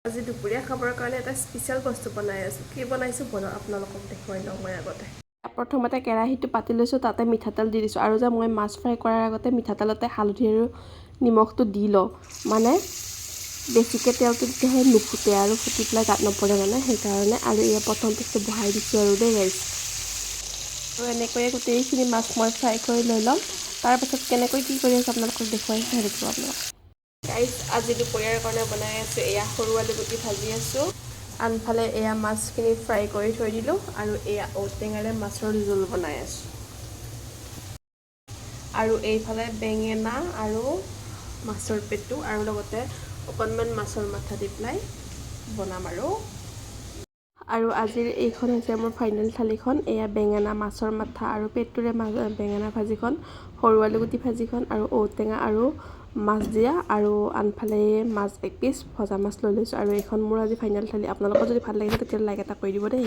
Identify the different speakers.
Speaker 1: আজি দুপৰীয়া খাবৰ কাৰণে এটা স্পেচিয়েল বস্তু বনাই আছোঁ। কি বনাইছোঁ আপোনালোকক দেখুৱাই লওঁ মই আগতে। প্ৰথমতে কেৰাহীটো পাতি লৈছোঁ, তাতে মিঠাতেল দি দিছোঁ। আৰু যে মই মাছ ফ্ৰাই কৰাৰ আগতে মিঠাতেলতে হালধি আৰু নিমখটো দি লওঁ, মানে বেছিকৈ তেলটো তেতিয়াহে নুফুটে আৰু ফুটি পেলাই গাত নপৰে মানে, সেইকাৰণে। আৰু এয়া প্ৰথমতে বহাই দিছোঁ আৰু দেই গাইছ। আৰু এনেকৈয়ে গোটেইখিনি মাছ মই ফ্ৰাই কৰি লৈ ল'ম। তাৰপাছত কেনেকৈ কি কৰি আছোঁ আপোনালোকক দেখুৱাই থাকিব আপোনালোক। গাইছ, আজি দুপৰীয়াৰ কাৰণে বনাই আছোঁ এয়া সৰু আলুগুটি ভাজি আছোঁ। আনফালে এয়া মাছখিনি ফ্ৰাই কৰি থৈ দিলোঁ আৰু এয়া ঔটেঙাৰে মাছৰ জোল বনাই আছোঁ। আৰু এইফালে বেঙেনা আৰু মাছৰ পেটু আৰু লগতে অকণমান মাছৰ মাথা দি পেলাই বনাম আৰু আজিৰ এইখন হৈছে মোৰ ফাইনেল থালিখন। এয়া বেঙেনা, মাছৰ মাথা আৰু পেটুৰে বেঙেনা ভাজিখন, সৰু আলুগুটি ভাজিখন আৰু ঔটেঙা আৰু মাছ দিয়া, আৰু আনফালে মাছ এক পিচ ভজা মাছ লৈ লৈছোঁ। আৰু এইখন মোৰ আজি ফাইনেল থালি। আপোনালোকৰ যদি ভাল লাগিছে তেতিয়াহ'লে লাইক এটা কৰি দিব দেই।